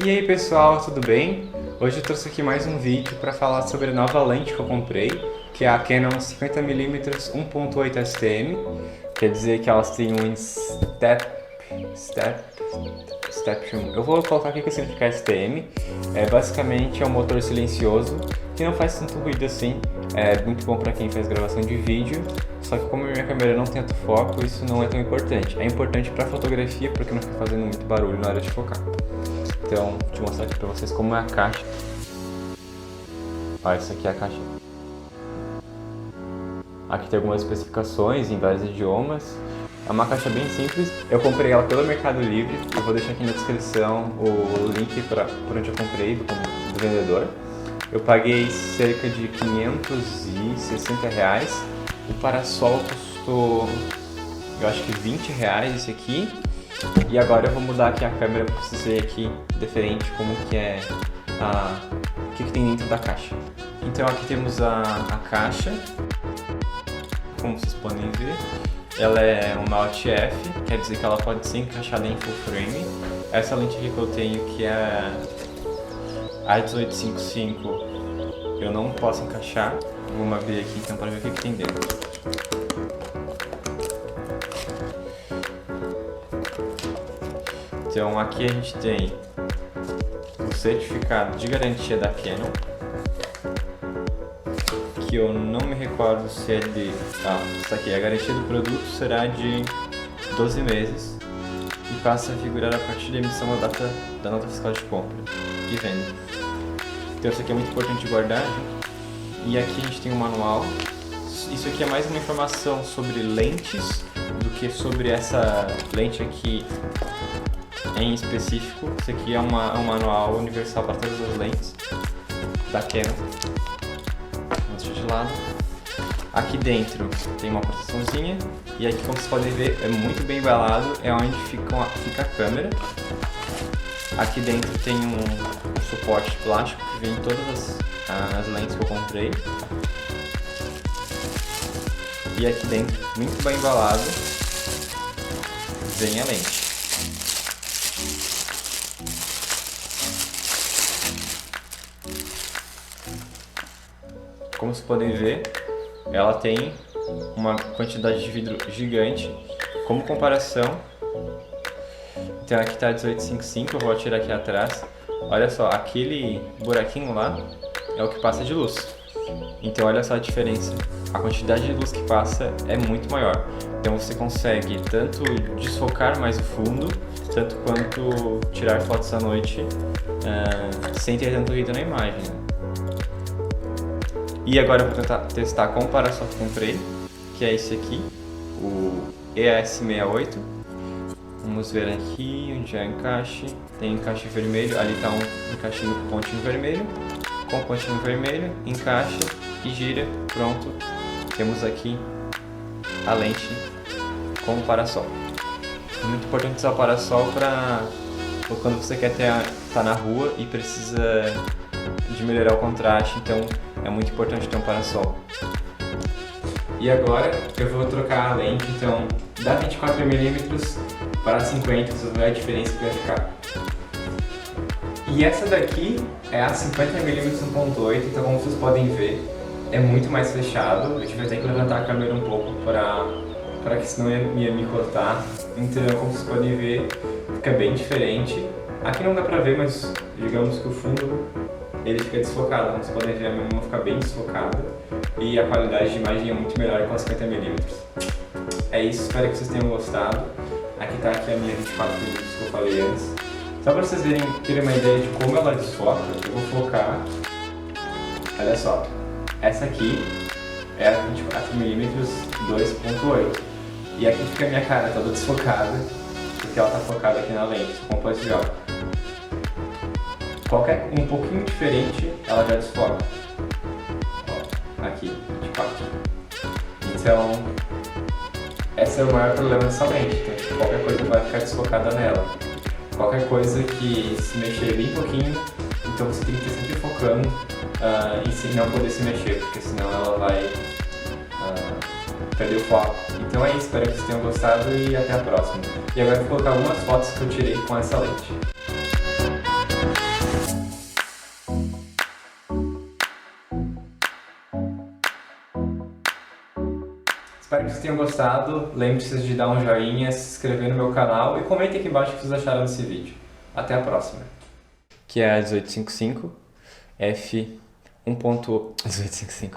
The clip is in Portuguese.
E aí pessoal, tudo bem? Hoje eu trouxe aqui mais um vídeo para falar sobre a nova lente que eu comprei, que é a Canon 50mm 1.8 STM. Quer dizer que elas têm um step. Eu vou colocar aqui o que significa STM. Basicamente é um motor silencioso que não faz tanto ruído assim. É muito bom para quem faz gravação de vídeo. Só que como a minha câmera não tem tanto foco, isso não é tão importante. É importante para fotografia porque não fica fazendo muito barulho na hora de focar. Então, vou te mostrar aqui pra vocês como é a caixa. Olha, essa aqui é a caixa. Aqui tem algumas especificações em vários idiomas. É uma caixa bem simples. Eu comprei ela pelo Mercado Livre. Eu vou deixar aqui na descrição o link por onde eu comprei, do vendedor. Eu paguei cerca de R$560. O parasol custou, eu acho que R$20 esse aqui. E agora eu vou mudar aqui a câmera para vocês verem aqui diferente como que é o que tem dentro da caixa. Então aqui temos a caixa, como vocês podem ver. Ela é uma Alt F, quer dizer que ela pode ser encaixada em full frame. Essa lente aqui que eu tenho, que é a 1855, eu não posso encaixar. Vamos abrir aqui então para ver o que tem dentro. Então aqui a gente tem o certificado de garantia da Canon, que eu não me recordo se é de... isso aqui, a garantia do produto será de 12 meses e passa a figurar a partir da emissão da nota fiscal de compra e venda. Então isso aqui é muito importante guardar. E aqui a gente tem um manual. Isso aqui é mais uma informação sobre lentes do que sobre essa lente aqui em específico. Isso aqui é um manual universal para todas as lentes da Canon. Vamos deixar de lado. Aqui dentro tem uma proteçãozinha. E aqui, como vocês podem ver, é muito bem embalado. É onde fica a câmera. Aqui dentro tem um suporte de plástico que vem em todas as lentes que eu comprei. E aqui dentro, muito bem embalado, vem a lente. Como vocês podem ver, ela tem uma quantidade de vidro gigante. Como comparação, então aqui está 1855, eu vou tirar aqui atrás. Olha só, aquele buraquinho lá é o que passa de luz. Então olha só a diferença. A quantidade de luz que passa é muito maior. Então você consegue tanto desfocar mais o fundo, tanto quanto tirar fotos à noite sem ter tanto ruído na imagem, né? E agora eu vou tentar testar com o parasol que eu comprei, que é esse aqui, o ES68. Vamos ver aqui onde é o encaixe. Tem encaixe vermelho, ali está um encaixinho com pontinho vermelho. Com pontinho vermelho, encaixa e gira, pronto. Temos aqui a lente com o parasol. É muito importante usar o parasol para quando você quer estar na rua e precisa de melhorar o contraste, então é muito importante ter um parasol. E agora eu vou trocar a lente, então da 24mm para 50, vocês vão ver a diferença que vai ficar. E essa daqui é a 50mm 1.8, então como vocês podem ver, é muito mais fechado. Eu tive até que levantar a câmera um pouco para que senão ia me cortar. Então como vocês podem ver, fica bem diferente. Aqui não dá pra ver, mas digamos que o fundo ele fica desfocado. Como vocês podem ver, a minha mão fica bem desfocada e a qualidade de imagem é muito melhor com a 50mm. É isso, espero que vocês tenham gostado. Aqui tá a minha 24mm que eu falei antes. Só para vocês terem uma ideia de como ela desfoca, eu vou focar. Olha só, essa aqui é a 24mm 2.8 e aqui fica a minha cara toda desfocada porque ela está focada aqui na lente, como pode ver. Qualquer um pouquinho diferente, ela já desfoca. Ó, aqui, 24. Então, esse é o maior problema dessa lente. Então, qualquer coisa vai ficar desfocada nela. Qualquer coisa que se mexer bem pouquinho, então você tem que estar sempre focando e não poder se mexer, porque senão ela vai perder o foco. Então é isso, espero que vocês tenham gostado e até a próxima. E agora eu vou colocar algumas fotos que eu tirei com essa lente. Espero que vocês tenham gostado. Lembre-se de dar um joinha, se inscrever no meu canal e comentem aqui embaixo o que vocês acharam desse vídeo. Até a próxima. Que é a 1855 F 1.1855.